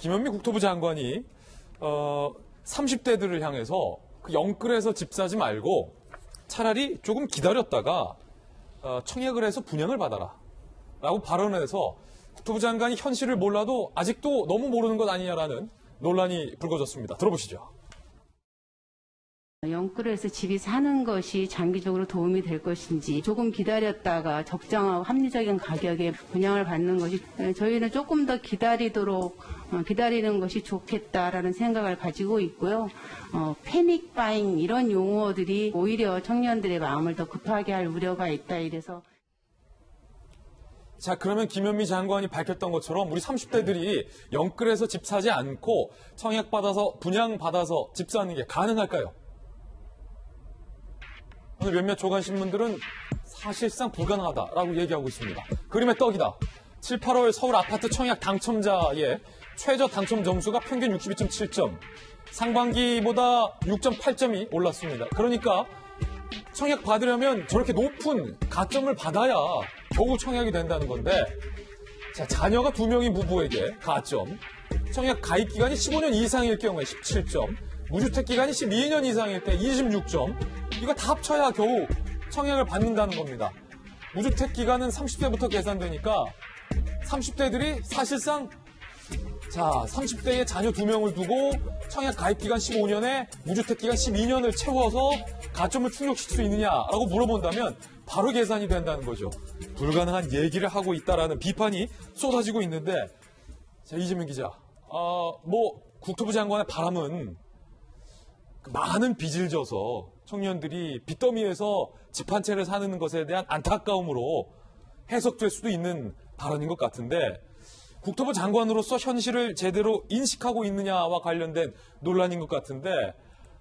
김현미 국토부 장관이 30대들을 향해서 그 영끌에서 집 사지 말고 차라리 조금 기다렸다가 청약을 해서 분양을 받아라 라고 발언을 해서 국토부 장관이 현실을 몰라도 아직도 너무 모르는 것 아니냐라는 논란이 불거졌습니다. 들어보시죠. 영끌에서 집이 사는 것이 장기적으로 도움이 될 것인지 조금 기다렸다가 적정하고 합리적인 가격에 분양을 받는 것이 저희는 조금 더 기다리는 것이 좋겠다라는 생각을 가지고 있고요. 패닉 바잉 이런 용어들이 오히려 청년들의 마음을 더 급하게 할 우려가 있다 이래서 자, 그러면 김현미 장관이 밝혔던 것처럼 우리 30대들이 영끌에서 집 사지 않고 청약받아서 분양받아서 집 사는 게 가능할까요? 오늘 몇몇 조간신문들은 사실상 불가능하다라고 얘기하고 있습니다. 그림의 떡이다. 7, 8월 서울 아파트 청약 당첨자의 최저 당첨 점수가 평균 62.7점, 상반기보다 6.8점이 올랐습니다. 그러니까 청약 받으려면 저렇게 높은 가점을 받아야 겨우 청약이 된다는 건데, 자, 자녀가 2명인 부부에게 가점, 청약 가입 기간이 15년 이상일 경우에 17점, 무주택 기간이 12년 이상일 때 26점, 이거 다 합쳐야 겨우 청약을 받는다는 겁니다. 무주택 기간은 30대부터 계산되니까 30대들이 사실상 30대에 자녀 2명을 두고 청약 가입 기간 15년에 무주택 기간 12년을 채워서 가점을 충족시킬 수 있느냐라고 물어본다면 바로 계산이 된다는 거죠. 불가능한 얘기를 하고 있다라는 비판이 쏟아지고 있는데, 자, 이재명 기자, 국토부 장관의 바람은 많은 빚을 져서 청년들이 빚더미에서 집 한 채를 사는 것에 대한 안타까움으로 해석될 수도 있는 발언인 것 같은데, 국토부 장관으로서 현실을 제대로 인식하고 있느냐와 관련된 논란인 것 같은데,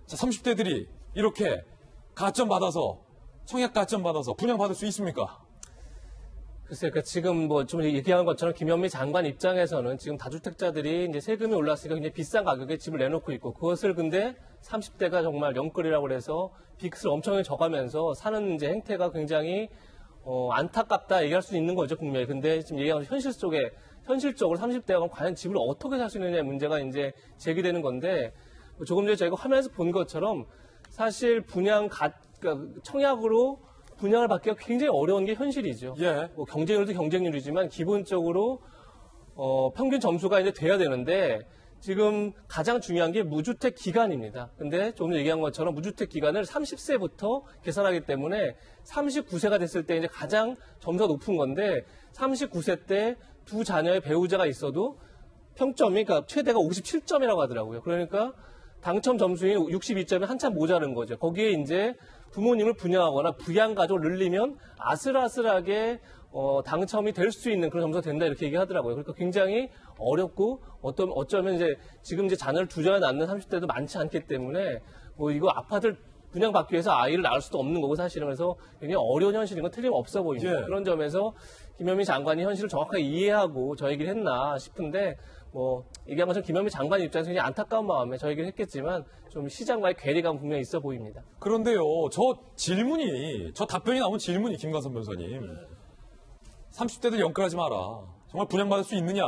자, 30대들이 이렇게 가점 받아서, 청약 가점 받아서 분양받을 수 있습니까? 글쎄요, 그러니까 지금 좀 얘기한 것처럼 김현미 장관 입장에서는 지금 다주택자들이 이제 세금이 올랐으니까 굉장히 비싼 가격에 집을 내놓고 있고, 그것을 근데 30대가 정말 영끌이라고 해서 빚을 엄청나게 져가면서 사는 이제 행태가 굉장히 안타깝다 얘기할 수 있는 거죠, 분명히. 근데 지금 얘기한 현실적으로 30대가 과연 집을 어떻게 살 수 있느냐의 문제가 이제 제기되는 건데, 조금 전에 저희가 화면에서 본 것처럼 사실 그러니까 청약으로 분양을 받기가 굉장히 어려운 게 현실이죠. 예. 경쟁률도 경쟁률이지만 기본적으로 평균 점수가 이제 돼야 되는데, 지금 가장 중요한 게 무주택 기간입니다. 근데 조금 전에 얘기한 것처럼 무주택 기간을 30세부터 계산하기 때문에 39세가 됐을 때 이제 가장 점수가 높은 건데, 39세 때 두 자녀의 배우자가 있어도 평점이, 그러니까 최대가 57점이라고 하더라고요. 그러니까 당첨 점수인 62점이 한참 모자른 거죠. 거기에 이제 부모님을 분양하거나 부양가족을 늘리면 아슬아슬하게 당첨이 될 수 있는 그런 점수가 된다 이렇게 얘기하더라고요. 그러니까 굉장히 어렵고 어쩌면 이제 지금 이제 자녀를 두 자녀 낳는 30대도 많지 않기 때문에 이거 아파트를 분양받기 위해서 아이를 낳을 수도 없는 거고 사실은. 그래서 굉장히 어려운 현실인 건 틀림없어 보입니다. 예. 그런 점에서 김현미 장관이 현실을 정확하게 이해하고 저 얘기를 했나 싶은데, 얘기한 것처럼 김현미 장관 입장에서 굉장히 안타까운 마음에 저 얘기를 했겠지만 좀 시장과의 괴리감 분명히 있어 보입니다. 그런데요, 저 답변이 나온 질문이, 김관선 변호사님. 30대들 영끌하지 마라. 정말 분양받을 수 있느냐.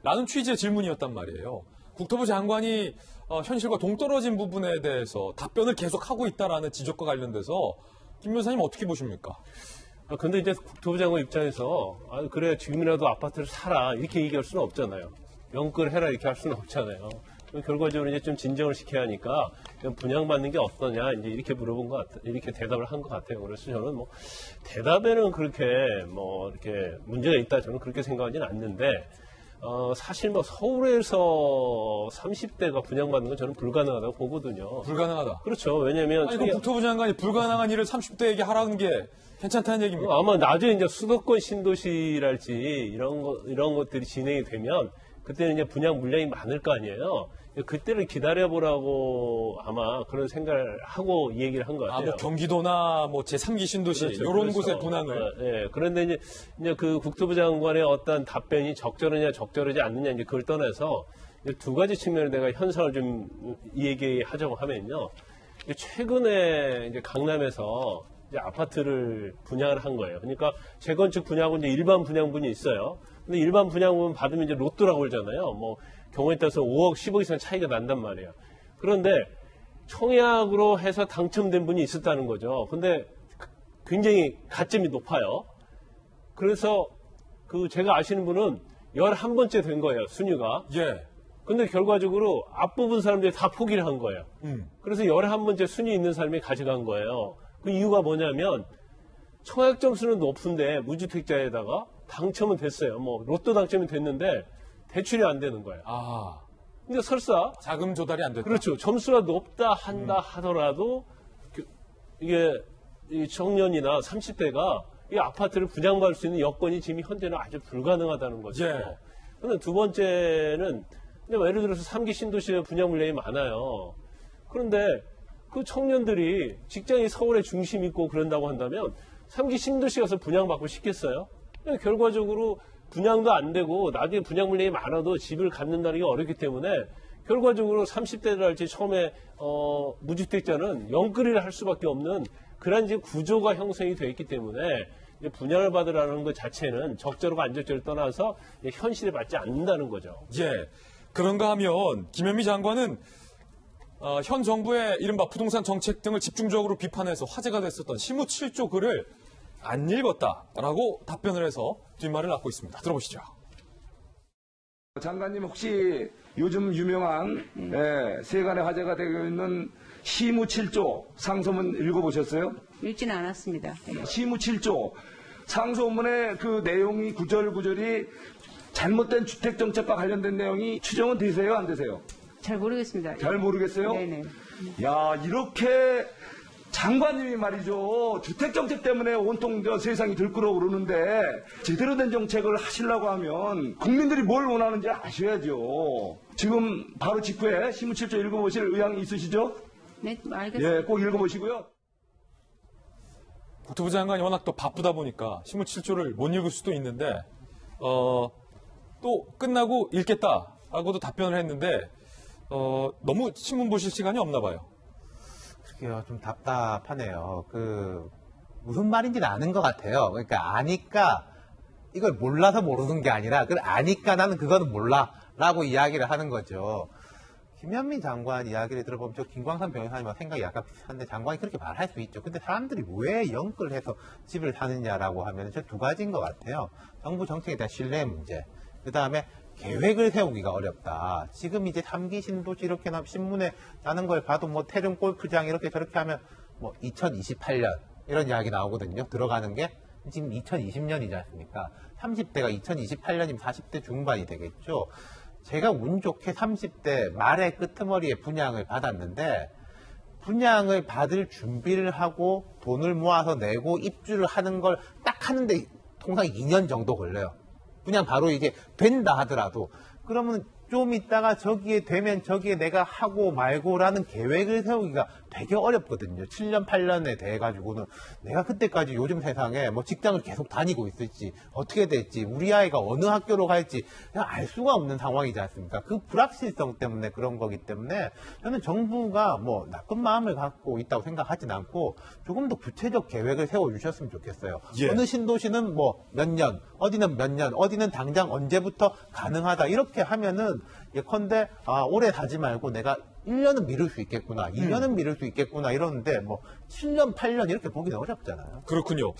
라는 취지의 질문이었단 말이에요. 국토부 장관이 현실과 동떨어진 부분에 대해서 답변을 계속하고 있다라는 지적과 관련돼서 김 변호사님 어떻게 보십니까? 근데 이제 국토부 장관 입장에서 그래 지금이라도 아파트를 사라 이렇게 얘기할 수는 없잖아요. 영끌해라 이렇게 할 수는 없잖아요. 결과적으로 이제 좀 진정을 시켜야 하니까 분양받는 게 어떠냐 이제 이렇게 물어본 것 같아, 이렇게 대답을 한 것 같아요. 그래서 저는 대답에는 그렇게 이렇게 문제가 있다 저는 그렇게 생각하지는 않는데, 사실 서울에서 30대가 분양받는 건 저는 불가능하다고 보거든요. 불가능하다. 그렇죠. 왜냐면 아니, 국토부 장관이 불가능한 일을 30대에게 하라는 게 괜찮다는 얘기입니다. 아마 나중에 이제 수도권 신도시랄지 이런 것들이 진행이 되면 그때는 이제 분양 물량이 많을 거 아니에요. 그때를 기다려보라고 아마 그런 생각을 하고 이 얘기를 한 것 같아요. 경기도나 제3기 신도시 그렇죠, 이런 그렇죠. 곳의 분양을. 예. 그런데 이제 그 국토부 장관의 어떤 답변이 적절하냐 적절하지 않느냐 이제 그걸 떠나서 두 가지 측면을 내가 현상을 좀 얘기하자고 하면요. 최근에 이제 강남에서 이제 아파트를 분양을 한 거예요. 그러니까 재건축 분양은 이제 일반 분양분이 있어요. 근데 일반 분양분 받으면 이제 로또라고 그러잖아요. 경우에 따라서 5억, 10억 이상 차이가 난단 말이에요. 그런데 청약으로 해서 당첨된 분이 있었다는 거죠. 근데 굉장히 가점이 높아요. 그래서 그 제가 아시는 분은 11번째 된 거예요, 순위가. 예. 근데 결과적으로 앞부분 사람들이 다 포기를 한 거예요. 그래서 11번째 순위 있는 사람이 가져간 거예요. 그 이유가 뭐냐면 청약 점수는 높은데 무주택자에다가 당첨은 됐어요. 뭐 로또 당첨이 됐는데 대출이 안 되는 거예요. 아, 근데 설사 자금 조달이 안 됐다. 그렇죠. 점수가 높다 한다 하더라도 이게 이 청년이나 30대가 이 아파트를 분양받을 수 있는 여건이 지금 현재는 아주 불가능하다는 거죠. 예. 근데 두 번째는 예를 들어서 3기 신도시에 분양 물량이 많아요. 그런데 그 청년들이 직장이 서울의 중심 있고 그런다고 한다면 3기 신도시 가서 분양받고 싶겠어요? 결과적으로 분양도 안 되고 나중에 분양 물량이 많아도 집을 갖는다는 게 어렵기 때문에 결과적으로 30대들할지 처음에 무주택자는 영끌이를 할 수밖에 없는 그런 이제 구조가 형성이 되어 있기 때문에 이제 분양을 받으라는 것 자체는 적절하고 안 적절을 떠나서 현실에 맞지 않는다는 거죠. 예. 그런가 하면 김현미 장관은 현 정부의 이른바 부동산 정책 등을 집중적으로 비판해서 화제가 됐었던 시무 7조 글을 안 읽었다라고 답변을 해서 뒷말을 낳고 있습니다. 들어보시죠. 장관님 혹시 요즘 유명한 세간의 화제가 되고 있는 시무 7조 상소문 읽어보셨어요? 읽지는 않았습니다. 예. 시무 7조 상소문의 그 내용이 구절구절이 잘못된 주택정책과 관련된 내용이 추정은 되세요? 안 되세요? 잘 모르겠습니다. 잘 모르겠어요? 네네. 야, 이렇게 장관님이 말이죠. 주택정책 때문에 온통 세상이 들끓어 오르는데 제대로 된 정책을 하시려고 하면 국민들이 뭘 원하는지 아셔야죠. 지금 바로 직후에 시무 7조 읽어보실 의향이 있으시죠? 네, 알겠습니다. 예, 꼭 읽어보시고요. 국토부 장관이 워낙 또 바쁘다 보니까 시무 7조를 못 읽을 수도 있는데 또 끝나고 읽겠다라고도 답변을 했는데 너무 신문 보실 시간이 없나 봐요. 그게요, 좀 답답하네요. 무슨 말인지는 아는 것 같아요. 그러니까 아니까 이걸 몰라서 모르는 게 아니라 그걸 아니까 나는 그거는 몰라라고 이야기를 하는 거죠. 김현미 장관 이야기를 들어보면 저 김광선 변호사님과 생각이 약간 비슷한데 장관이 그렇게 말할 수 있죠. 근데 사람들이 왜 영끌해서 집을 사느냐라고 하면 저 두 가지인 것 같아요. 정부 정책에 대한 신뢰 문제. 그 다음에 계획을 세우기가 어렵다. 지금 이제 3기 신도시 이렇게 신문에 나는 걸 봐도 뭐 태릉 골프장 이렇게 저렇게 하면 뭐 2028년 이런 이야기 나오거든요. 들어가는 게 지금 2020년이지 않습니까? 30대가 2028년이면 40대 중반이 되겠죠. 제가 운 좋게 30대 말의 끄트머리에 분양을 받았는데 분양을 받을 준비를 하고 돈을 모아서 내고 입주를 하는 걸 딱 하는데 통상 2년 정도 걸려요. 그냥 바로 이게 된다 하더라도 그러면 좀 있다가 저기에 되면 저기에 내가 하고 말고라는 계획을 세우기가 되게 어렵거든요. 7년, 8년에 대해 가지고는 내가 그때까지 요즘 세상에 뭐 직장을 계속 다니고 있을지 어떻게 될지 우리 아이가 어느 학교로 갈지 그냥 알 수가 없는 상황이지 않습니까? 그 불확실성 때문에 그런 거기 때문에 저는 정부가 뭐 나쁜 마음을 갖고 있다고 생각하진 않고 조금 더 구체적 계획을 세워주셨으면 좋겠어요. 예. 어느 신도시는 뭐 몇 년, 어디는 몇 년, 어디는 당장 언제부터 가능하다 이렇게 하면은 예컨대 올해 사지 말고 내가 1년은 미룰 수 있겠구나, 2년은 미룰 수 있겠구나 이러는데 뭐 7년, 8년 이렇게 보기는 어렵잖아요. 그렇군요.